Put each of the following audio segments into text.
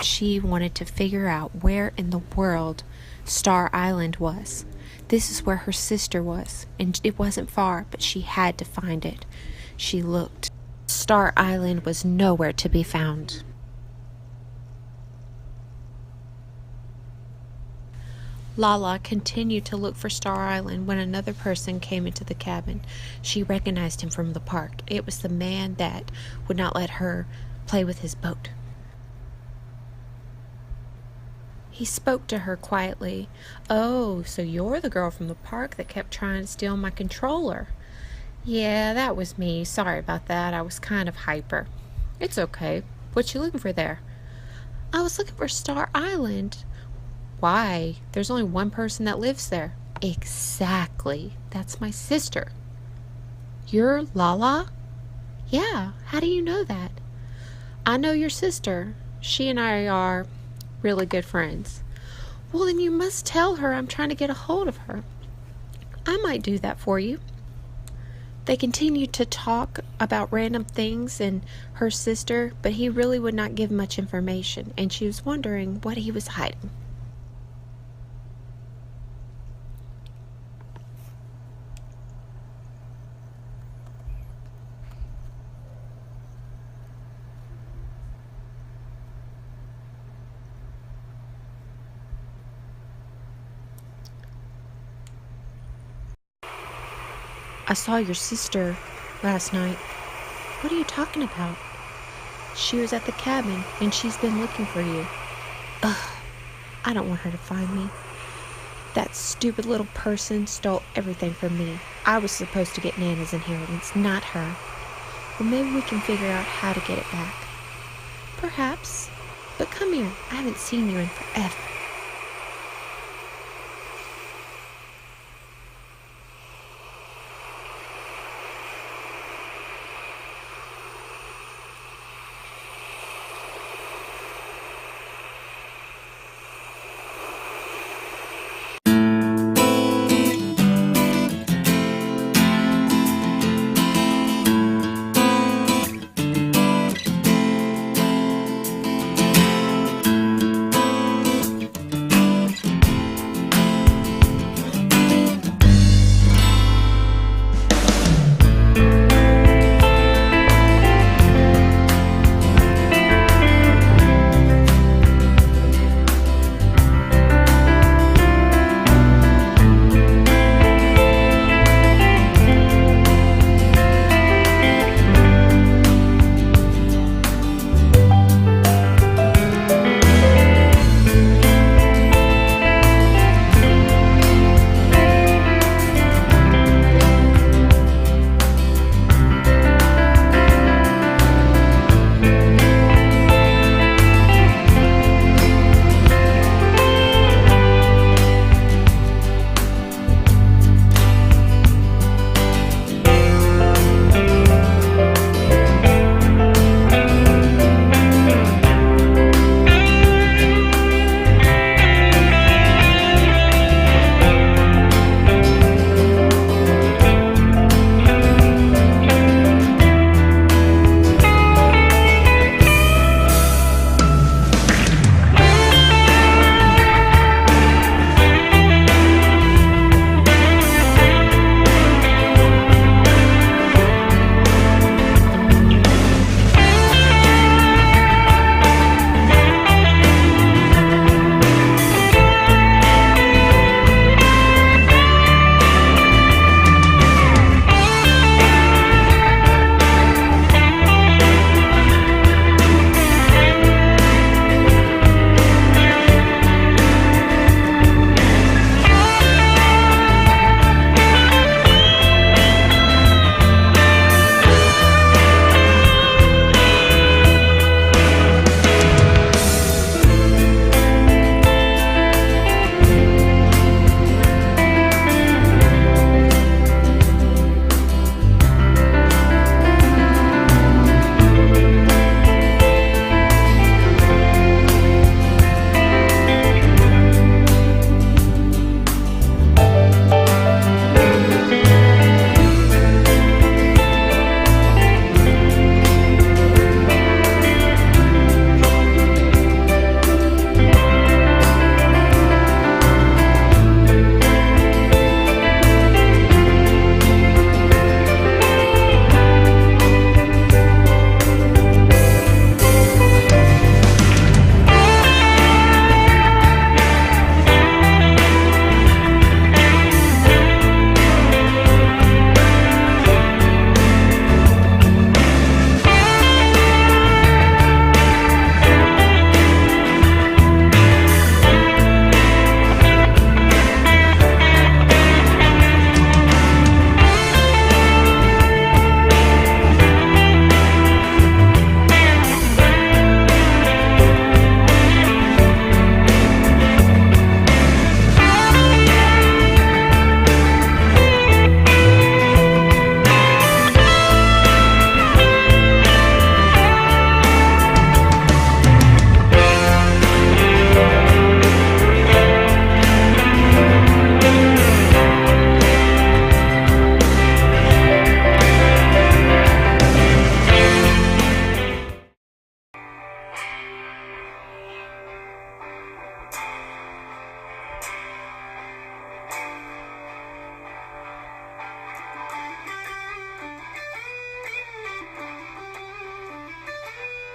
She wanted to figure out where in the world Star Island was. This is where her sister was, and it wasn't far, but she had to find it. She looked. Star Island was nowhere to be found. Lala continued to look for Star Island when another person came into the cabin. She recognized him from the park. It was the man that would not let her play with his boat. He spoke to her quietly. "Oh, so you're the girl from the park that kept trying to steal my controller." "Yeah, that was me. Sorry about that. I was kind of hyper." "It's okay. What you looking for there?" "I was looking for Star Island." "Why? There's only one person that lives there." "Exactly. That's my sister." "You're Lala?" "Yeah. How do you know that?" "I know your sister. She and I are really good friends." "Well, then you must tell her I'm trying to get a hold of her." "I might do that for you." They continued to talk about random things and her sister, but he really would not give much information, and she was wondering what he was hiding. "I saw your sister last night." "What are you talking about?" "She was at the cabin, and she's been looking for you." "Ugh, I don't want her to find me. That stupid little person stole everything from me. I was supposed to get Nana's inheritance, not her." "Well, maybe we can figure out how to get it back." "Perhaps. But come here. I haven't seen you in forever."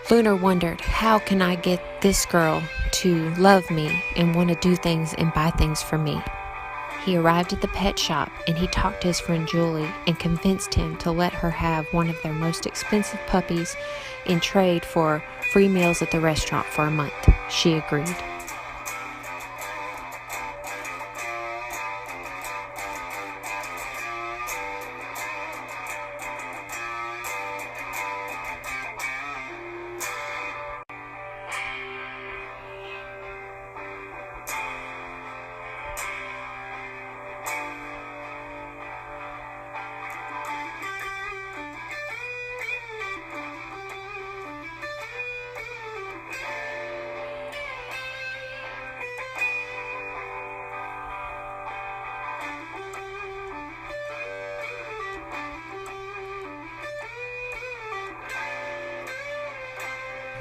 Lunar wondered, how can I get this girl to love me and want to do things and buy things for me? He arrived at the pet shop and he talked to his friend Julie and convinced him to let her have one of their most expensive puppies in trade for free meals at the restaurant for a month. She agreed.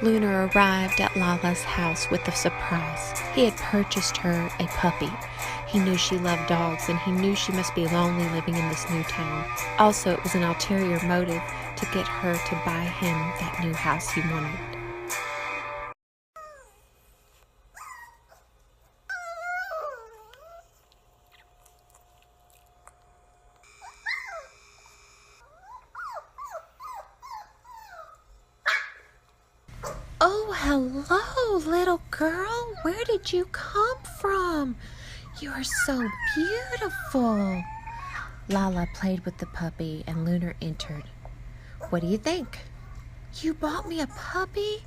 Lunar arrived at Lala's house with a surprise. He had purchased her a puppy. He knew she loved dogs, and he knew she must be lonely living in this new town. Also, it was an ulterior motive to get her to buy him that new house he wanted. Oh, hello, little girl. Where did you come from? You are so beautiful. Lala played with the puppy and Lunar entered. What do you think? You bought me a puppy?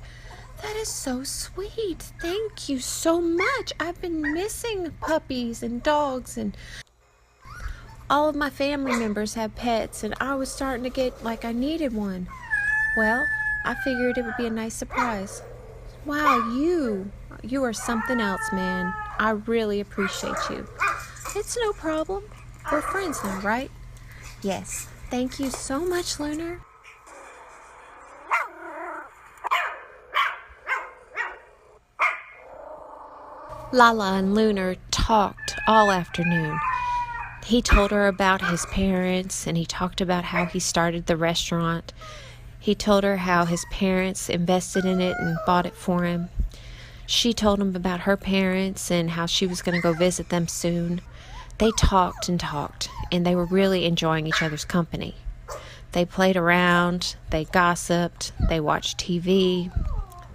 That is so sweet. Thank you so much. I've been missing puppies and dogs, and all of my family members have pets, and I was starting to get like I needed one. Well, I figured it would be a nice surprise. Wow, you are something else, man. I really appreciate you. It's no problem. We're friends now, right? Yes. Thank you so much, Lunar. Lala and Lunar talked all afternoon. He told her about his parents, and he talked about how he started the restaurant. He told her how his parents invested in it and bought it for him. She told him about her parents and how she was going to go visit them soon. They talked and talked, and they were really enjoying each other's company. They played around, they gossiped, they watched TV.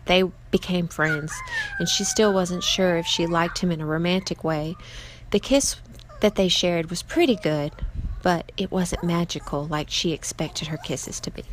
They became friends, and she still wasn't sure if she liked him in a romantic way. The kiss that they shared was pretty good, but it wasn't magical like she expected her kisses to be.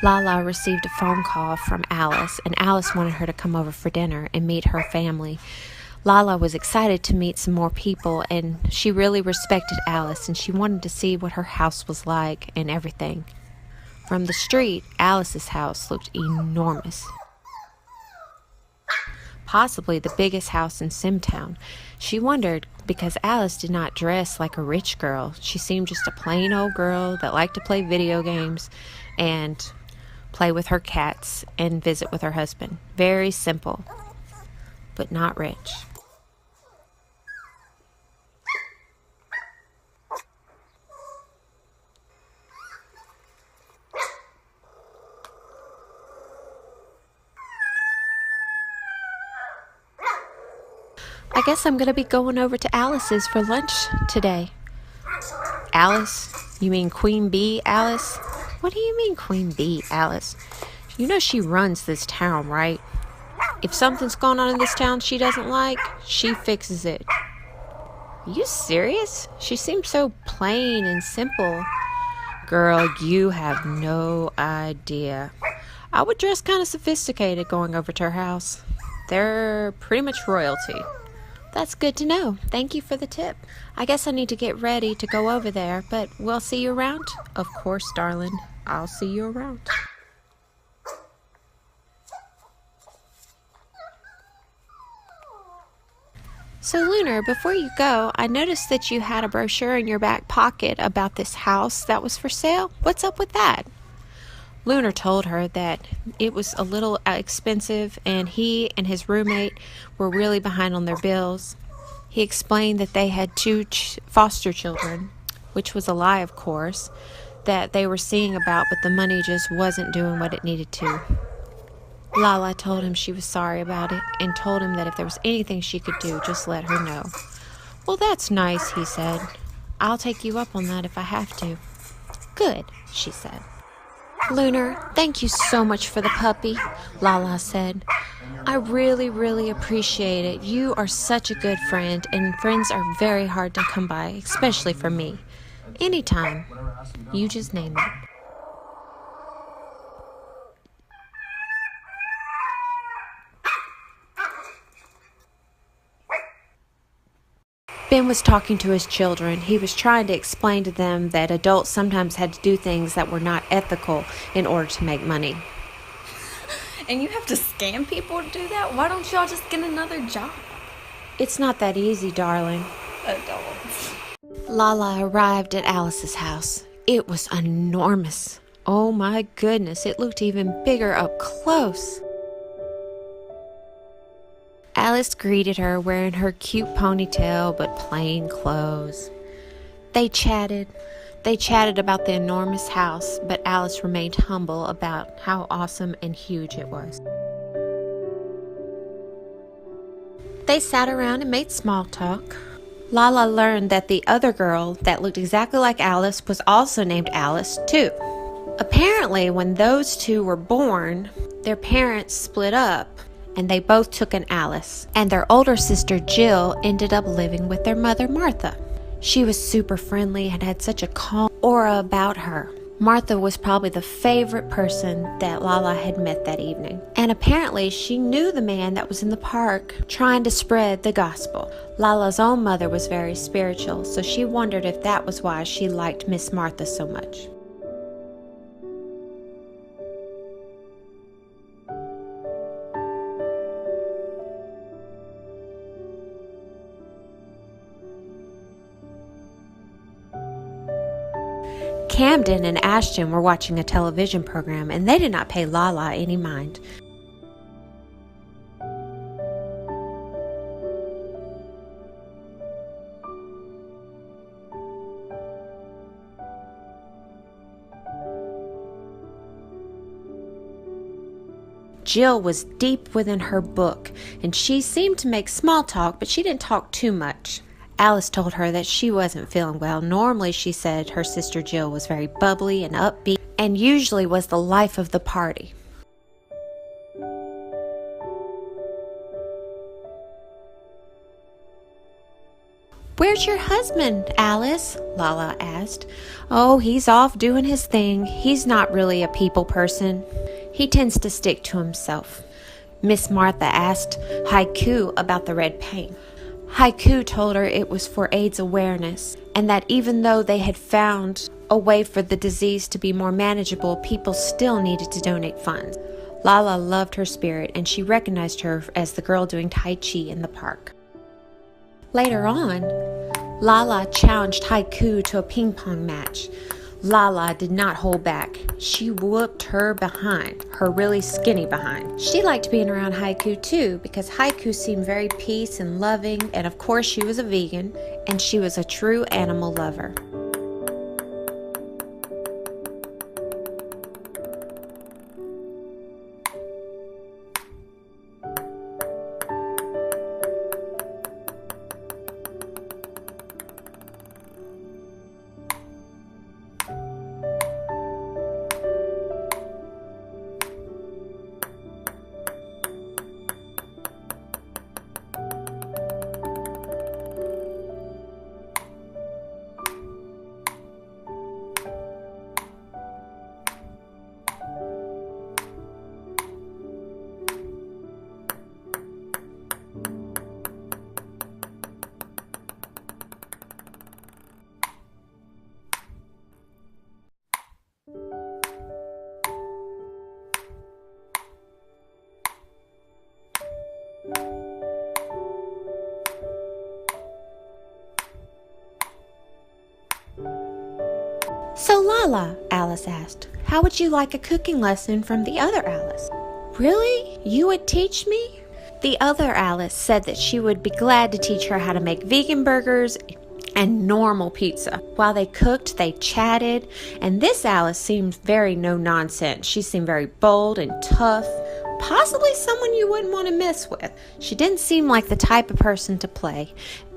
Lala received a phone call from Alyss, and Alyss wanted her to come over for dinner and meet her family. Lala was excited to meet some more people, and she really respected Alyss, and she wanted to see what her house was like and everything. From the street, Alyss's house looked enormous. Possibly the biggest house in Simtown. She wondered because Alyss did not dress like a rich girl. She seemed just a plain old girl that liked to play video games and play with her cats and visit with her husband. Very simple, but not rich. I guess I'm going to be going over to Alyss's for lunch today. Alyss? You mean Queen Bee, Alyss? What do you mean, Queen Bee, Alyss? You know she runs this town, right? If something's going on in this town she doesn't like, she fixes it. Are you serious? She seems so plain and simple. Girl, you have no idea. I would dress kind of sophisticated going over to her house. They're pretty much royalty. That's good to know. Thank you for the tip. I guess I need to get ready to go over there, but we'll see you around? Of course, darling. I'll see you around. So, Lunar, before you go, I noticed that you had a brochure in your back pocket about this house that was for sale. What's up with that? Lunar told her that it was a little expensive and he and his roommate were really behind on their bills. He explained that they had two foster children, which was a lie, of course, that they were seeing about, but the money just wasn't doing what it needed to. Lala told him she was sorry about it and told him that if there was anything she could do, just let her know. Well, that's nice, he said. I'll take you up on that if I have to. Good, she said. Lunar, thank you so much for the puppy, Lala said. I really, really appreciate it. You are such a good friend, and friends are very hard to come by, especially for me. Anytime. You just name it. Ben was talking to his children. He was trying to explain to them that adults sometimes had to do things that were not ethical in order to make money. And you have to scam people to do that? Why don't y'all just get another job? It's not that easy, darling. Adults. Lala arrived at Alyss's house. It was enormous. Oh my goodness, it looked even bigger up close. Alyss greeted her wearing her cute ponytail but plain clothes. They chatted about the enormous house, but Alyss remained humble about how awesome and huge it was. They sat around and made small talk. Lala learned that the other girl that looked exactly like Alyss was also named Alyss too. Apparently, when those two were born, their parents split up and they both took an Alyss, and their older sister Jill ended up living with their mother Martha. She was super friendly and had such a calm aura about her. Martha was probably the favorite person that Lala had met that evening. And apparently she knew the man that was in the park trying to spread the gospel. Lala's own mother was very spiritual, so she wondered if that was why she liked Miss Martha so much. Camden and Ashton were watching a television program, and they did not pay Lala any mind. Jill was deep within her book, and she seemed to make small talk, but she didn't talk too much. Alyss told her that she wasn't feeling well. Normally, she said her sister Jill was very bubbly and upbeat and usually was the life of the party. Where's your husband, Alyss? Lala asked. Oh, he's off doing his thing. He's not really a people person. He tends to stick to himself. Miss Martha asked Haiku about the red paint. Haiku told her it was for AIDS awareness, and that even though they had found a way for the disease to be more manageable, people still needed to donate funds. Lala loved her spirit, and she recognized her as the girl doing Tai Chi in the park. Later on, Lala challenged Haiku to a ping pong match. Lala did not hold back. She whooped her behind, her really skinny behind. She liked being around Haiku too, because Haiku seemed very peace and loving, and of course she was a vegan, and she was a true animal lover. Lala, Alyss asked, how would you like a cooking lesson from the other Alyss? Really? You would teach me? The other Alyss said that she would be glad to teach her how to make vegan burgers and normal pizza. While they cooked, they chatted, and this Alyss seemed very no-nonsense. She seemed very bold and tough, possibly someone you wouldn't want to mess with. She didn't seem like the type of person to play,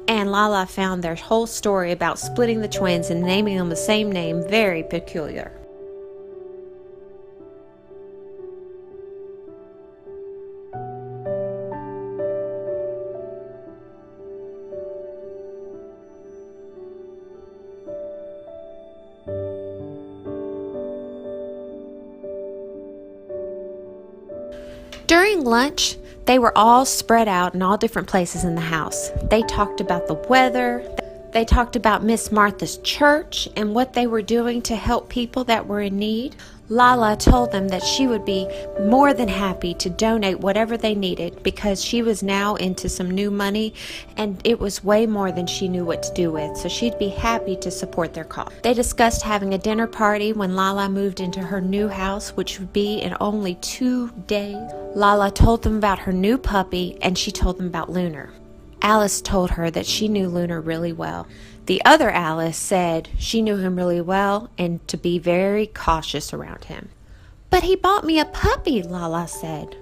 and Lala found their whole story about splitting the twins and naming them the same name very peculiar. During lunch, they were all spread out in all different places in the house. They talked about the weather. They talked about Miss Martha's church and what they were doing to help people that were in need. Lala told them that she would be more than happy to donate whatever they needed because she was now into some new money and it was way more than she knew what to do with, so she'd be happy to support their cause. They discussed having a dinner party when Lala moved into her new house, which would be in only 2 days. Lala told them about her new puppy and she told them about Lunar. Alyss told her that she knew Lunar really well. The other Alyss said she knew him really well and to be very cautious around him. But he bought me a puppy, Lala said.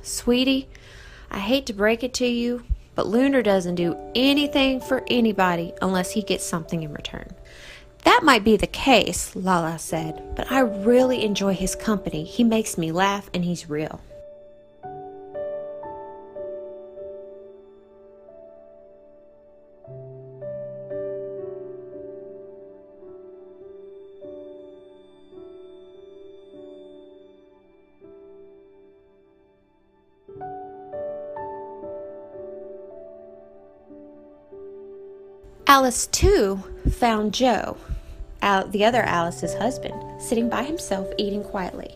Sweetie, I hate to break it to you, but Lunar doesn't do anything for anybody unless he gets something in return. That might be the case, Lala said, but I really enjoy his company. He makes me laugh and he's real. Alyss, too, found Joe, the other Alyss's husband, sitting by himself eating quietly.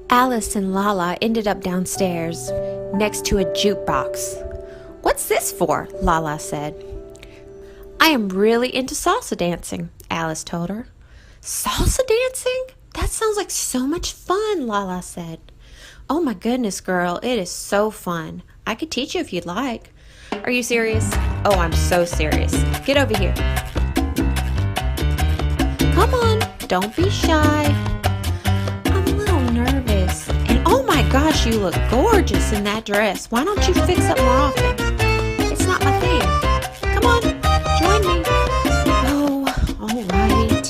Alyss and Lala ended up downstairs next to a jukebox. What's this for? Lala said. I am really into salsa dancing, Alyss told her. Salsa dancing? That sounds like so much fun, Lala said. Oh my goodness, girl, it is so fun. I could teach you if you'd like. Are you serious? Oh, I'm so serious. Get over here. Come on, don't be shy. Oh my gosh, you look gorgeous in that dress. Why don't you fix up more often? It's not my thing. Come on, join me. Oh, all right.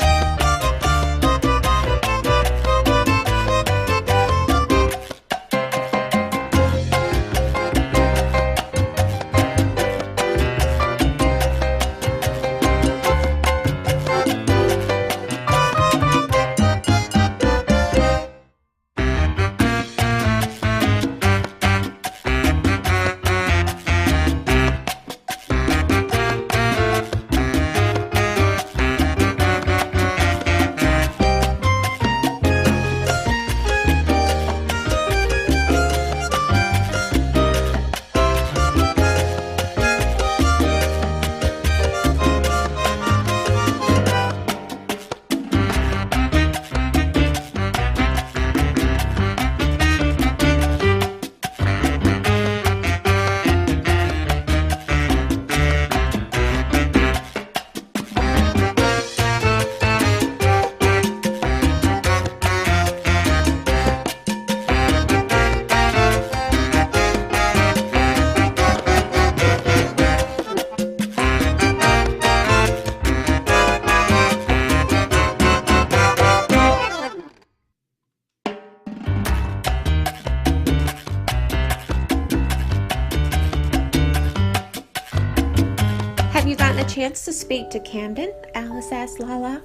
Have you gotten a chance to speak to Camden? Alyss asked Lala.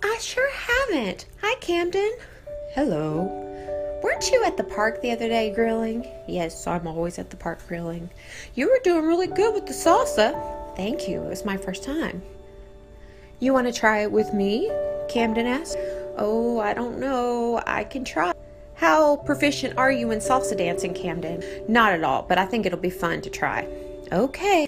I sure haven't. Hi, Camden. Hello. Weren't you at the park the other day grilling? Yes, I'm always at the park grilling. You were doing really good with the salsa. Thank you. It was my first time. You want to try it with me? Camden asked. Oh, I don't know. I can try. How proficient are you in salsa dancing, Camden? Not at all, but I think it'll be fun to try. Okay.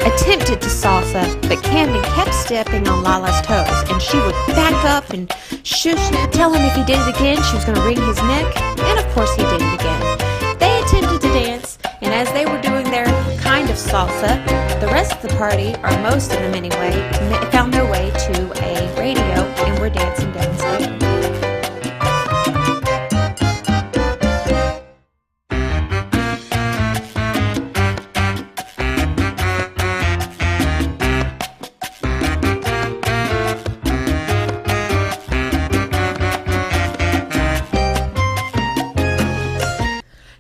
Attempted to salsa, but Camden kept stepping on Lala's toes, and she would back up and shush and tell him if he did it again, she was going to wring his neck, and of course he did it again. They attempted to dance, and as they were doing their kind of salsa, the rest of the party, or most of them anyway, found their way to a radio and were dancing downstairs.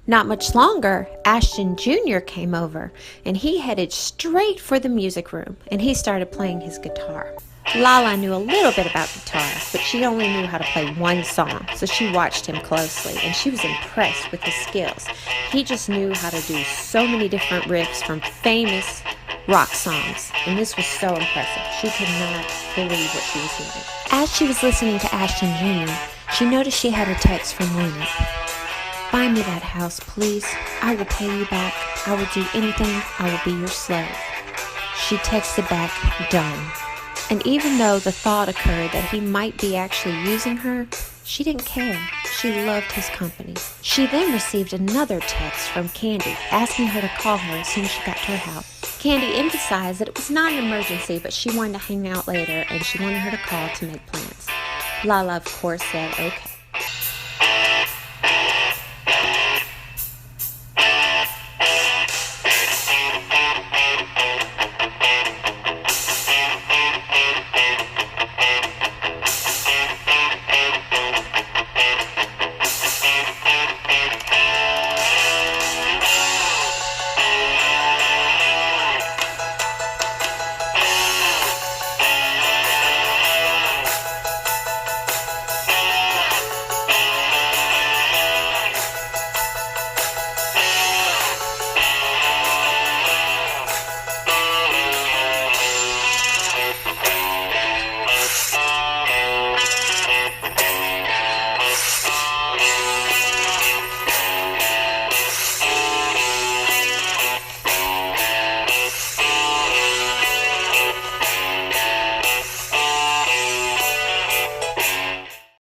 Not much longer, Ashton Jr. came over, and he headed straight for the music room, and he started playing his guitar. Lala knew a little bit about guitar, but she only knew how to play one song, so she watched him closely, and she was impressed with his skills. He just knew how to do so many different riffs from famous rock songs, and this was so impressive. She could not believe what she was hearing. As she was listening to Ashton Jr., she noticed she had a text from Lunar. Buy me that house, please. I will pay you back. I will do anything. I will be your slave. She texted back, done. And even though the thought occurred that he might be actually using her, she didn't care. She loved his company. She then received another text from Candy, asking her to call her as soon as she got to her house. Candy emphasized that it was not an emergency, but she wanted to hang out later, and she wanted her to call to make plans. Lala, of course, said okay.